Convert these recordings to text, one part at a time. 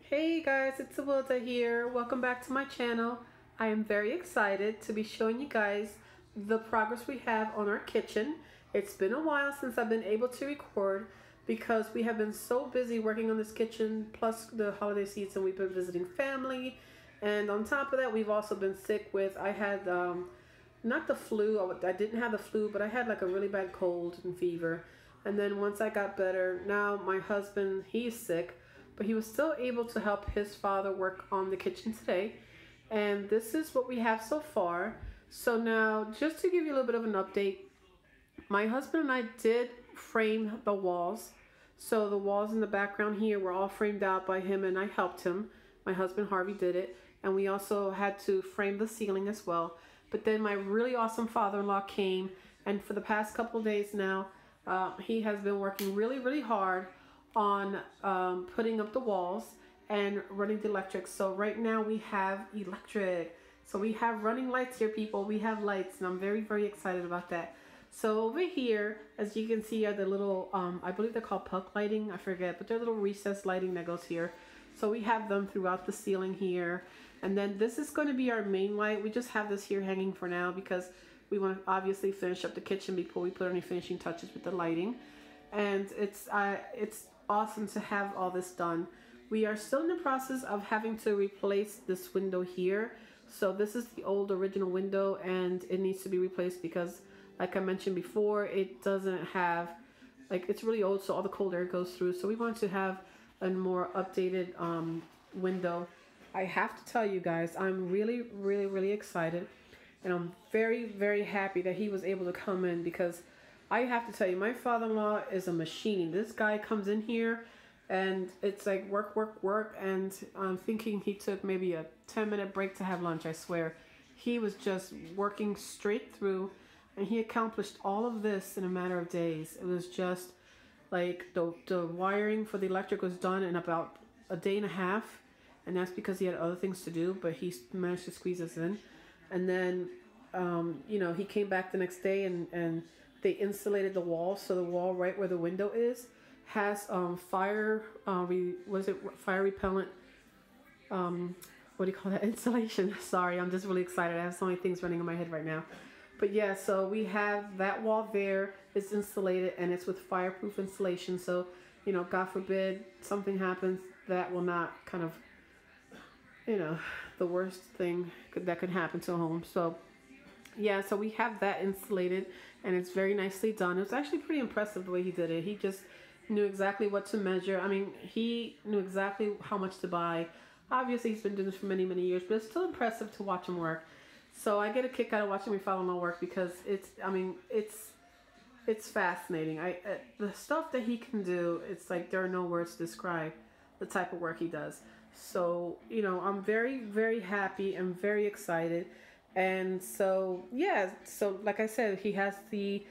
Hey guys, it's Awilda here. Welcome back to my channel. I am very excited to be showing you guys the progress we have on our kitchen. It's been a while since I've been able to record because we have been so busy working on this kitchen, plus the holiday season we've been visiting family, and on top of that we've also been sick with, I had not the flu, I didn't have the flu, but I had like a really bad cold and fever. And then once I got better, now my husband, he's sick, but he was still able to help his father work on the kitchen today. And this is what we have so far. So now, just to give you a little bit of an update, my husband and I did frame the walls. So the walls in the background here were all framed out by him, and I helped him. My husband Harvey did it. And we also had to frame the ceiling as well. But then my really awesome father-in-law came, and for the past couple of days now, he has been working really hard on putting up the walls and running the electric. So right now we have electric. So we have running lights here, people. We have lights, and I'm very excited about that. So over here, as you can see, are the little, I believe they're called puck lighting, I forget, but they're little recessed lighting that goes here. So we have them throughout the ceiling here. And then this is going to be our main light. We just have this here hanging for now because we want to obviously finish up the kitchen before we put any finishing touches with the lighting. And it's awesome to have all this done. We are still in the process of having to replace this window here. So this is the old original window, and it needs to be replaced because, like I mentioned before, it doesn't have, like, it's really old, so all the cold air goes through. So we want to have a more updated window. I have to tell you guys, I'm really excited, and I'm very happy that he was able to come in, because I have to tell you, my father-in-law is a machine. This guy comes in here and it's like work, and I'm thinking he took maybe a 10-minute break to have lunch. I swear, he was just working straight through, and he accomplished all of this in a matter of days. It was just like the wiring for the electric was done in about a day and a half, and that's because he had other things to do, but he managed to squeeze us in. And then you know, he came back the next day, and they insulated the wall. So the wall right where the window is has fire repellent, what do you call that, insulation. Sorry, I'm just really excited. I have so many things running in my head right now. But yeah, so we have that wall there. It's insulated, and it's with fireproof insulation. So, you know, God forbid something happens, that will not kind of, you know, the worst thing that could happen to a home. So yeah, so we have that insulated, and it's very nicely done. It was actually pretty impressive the way he did it. He just knew exactly what to measure. I mean, he knew exactly how much to buy. Obviously, he's been doing this for many years, but it's still impressive to watch him work. So I get a kick out of watching my father-in-law work, because it's fascinating. The stuff that he can do, it's like there are no words to describe the type of work he does. So, you know, I'm very happy and very excited. And so, yeah, so like I said, he has the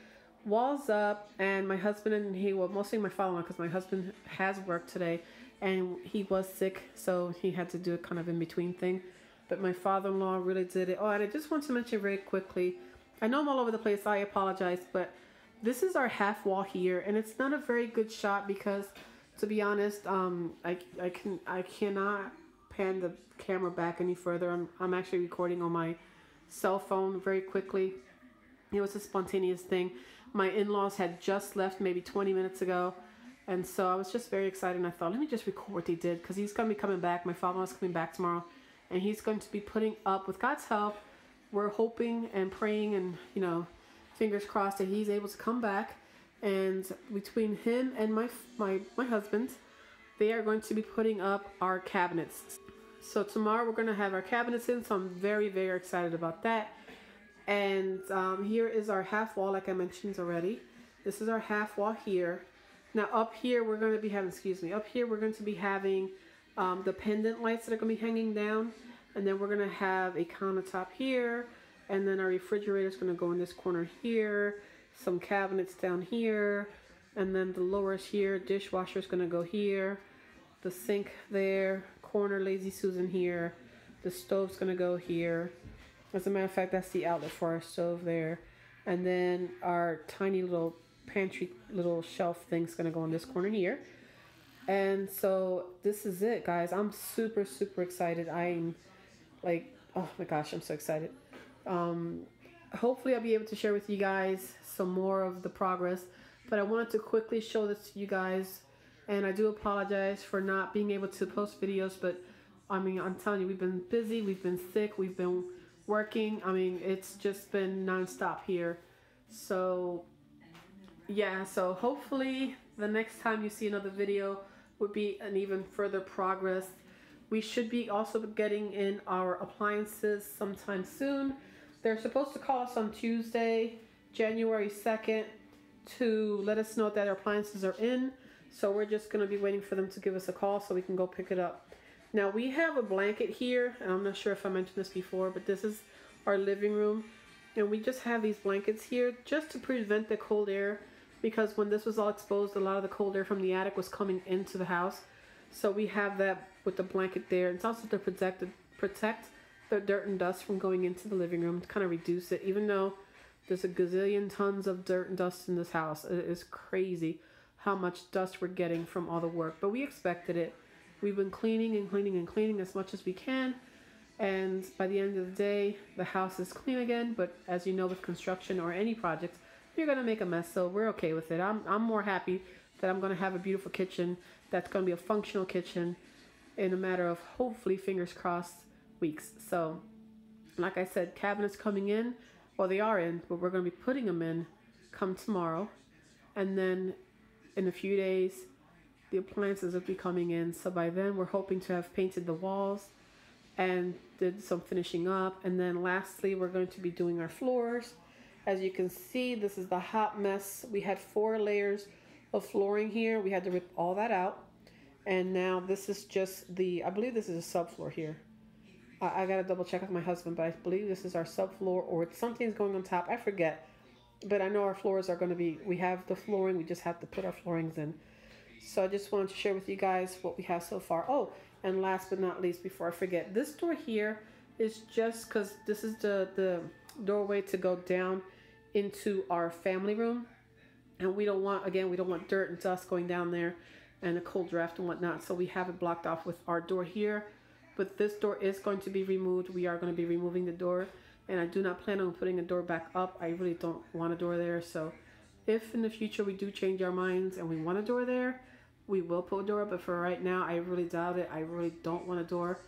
walls up, and my husband and he, well, mostly my father-in-law, because my husband has work today and he was sick, so he had to do a kind of in-between thing. But my father-in-law really did it. Oh, and I just want to mention very quickly, I know I'm all over the place, I apologize, but this is our half wall here, and it's not a very good shot because, to be honest, I cannot pan the camera back any further. I'm actually recording on my cell phone very quickly. It was a spontaneous thing. My in-laws had just left maybe 20 minutes ago, and so I was just very excited, and I thought, let me just record what they did, because he's going to be coming back. My father-in-law's coming back tomorrow, and he's going to be putting up, with God's help, we're hoping and praying and, you know, fingers crossed that he's able to come back, and between him and my husband, they are going to be putting up our cabinets. So tomorrow we're going to have our cabinets in, so I'm very excited about that. And here is our half wall, like I mentioned already. This is our half wall here. Now up here we're going to be having, up here we're going to be having the pendant lights that are going to be hanging down. And then we're going to have a countertop here. And then our refrigerator is going to go in this corner here. Some cabinets down here. And then the lowers here, dishwasher is going to go here. The sink there, corner Lazy Susan here. The stove's gonna go here. As a matter of fact, that's the outlet for our stove there. And then our tiny little pantry little shelf thing's gonna go in this corner here. And so this is it, guys. I'm super, super excited. I'm like, oh my gosh, I'm so excited. Um, Hopefully I'll be able to share with you guys some more of the progress, but I wanted to quickly show this to you guys, and I do apologize for not being able to post videos, but I mean, I'm telling you, we've been busy, we've been sick, we've been working. I mean, it's just been nonstop here. So yeah, so hopefully the next time you see another video would be an even further progress. We should be also getting in our appliances sometime soon. They're supposed to call us on Tuesday, January 2nd, to let us know that our appliances are in. So we're just going to be waiting for them to give us a call so we can go pick it up. Now we have a blanket here, and I'm not sure if I mentioned this before, but this is our living room. And we just have these blankets here just to prevent the cold air, because when this was all exposed, a lot of the cold air from the attic was coming into the house. So we have that with the blanket there. It's also to protect the dirt and dust from going into the living room, to kind of reduce it, even though there's a gazillion tons of dirt and dust in this house. It is crazy how much dust we're getting from all the work, but we expected it. We've been cleaning and cleaning and cleaning as much as we can, and by the end of the day, the house is clean again. But as you know, with construction or any project, you're gonna make a mess, so we're okay with it. I'm more happy that I'm gonna have a beautiful kitchen that's gonna be a functional kitchen in a matter of, hopefully, fingers crossed, weeks. So like I said, cabinets coming in. Well, they are in, but we're going to be putting them in come tomorrow, and then in a few days the appliances will be coming in. So by then we're hoping to have painted the walls and did some finishing up, and then lastly we're going to be doing our floors. As you can see, this is the hot mess. We had 4 layers of flooring here. We had to rip all that out, and now this is just the, I believe this is a subfloor here. I gotta double check with my husband, but I believe this is our subfloor, or something's going on top. I forget, but I know our floors are going to be, we have the flooring, we just have to put our floorings in. So I just wanted to share with you guys what we have so far. Oh, and last but not least, before I forget, this door here is just because this is the doorway to go down into our family room, and we don't want, again, we don't want dirt and dust going down there and a cold draft and whatnot, so we have it blocked off with our door here. But this door is going to be removed. We are going to be removing the door, and I do not plan on putting a door back up. I really don't want a door there. So if in the future we do change our minds and we want a door there, we will put a door. But for right now, I really doubt it. I really don't want a door.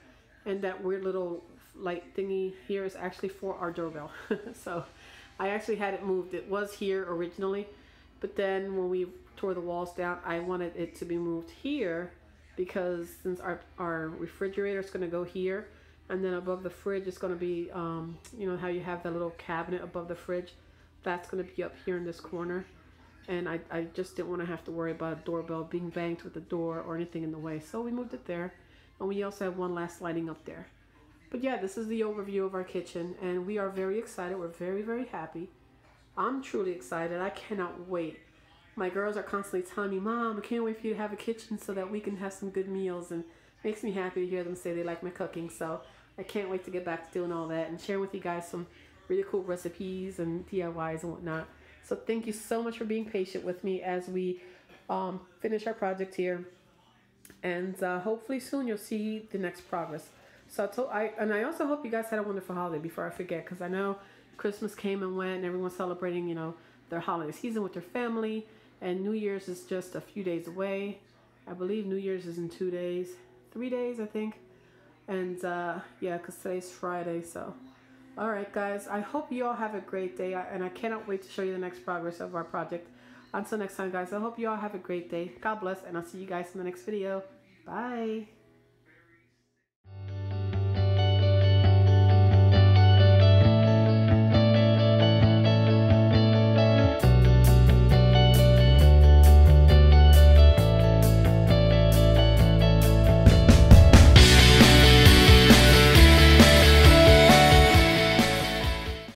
And that weird little light thingy here is actually for our doorbell. So I actually had it moved. It was here originally, but then when we tore the walls down, I wanted it to be moved here, because since our refrigerator is going to go here, and then above the fridge is going to be, you know how you have that little cabinet above the fridge, that's going to be up here in this corner. And I just didn't want to have to worry about a doorbell being banged with the door or anything in the way, so we moved it there. And we also have one last lighting up there. But yeah, this is the overview of our kitchen, and we are very excited. We're very, very happy. I'm truly excited. I cannot wait. My girls are constantly telling me, Mom, I can't wait for you to have a kitchen so that we can have some good meals. And it makes me happy to hear them say they like my cooking. So I can't wait to get back to doing all that and sharing with you guys some really cool recipes and DIYs and whatnot. So thank you so much for being patient with me as we finish our project here. And hopefully soon you'll see the next progress. So I also hope you guys had a wonderful holiday before I forget, because I know Christmas came and went and everyone's celebrating, you know, their holiday season with their family. And New Year's is just a few days away. I believe New Year's is in 2 days. 3 days, I think. And yeah, because today's Friday, so. Alright guys, I hope you all have a great day. And I cannot wait to show you the next progress of our project. Until next time guys, I hope you all have a great day. God bless, and I'll see you guys in the next video. Bye.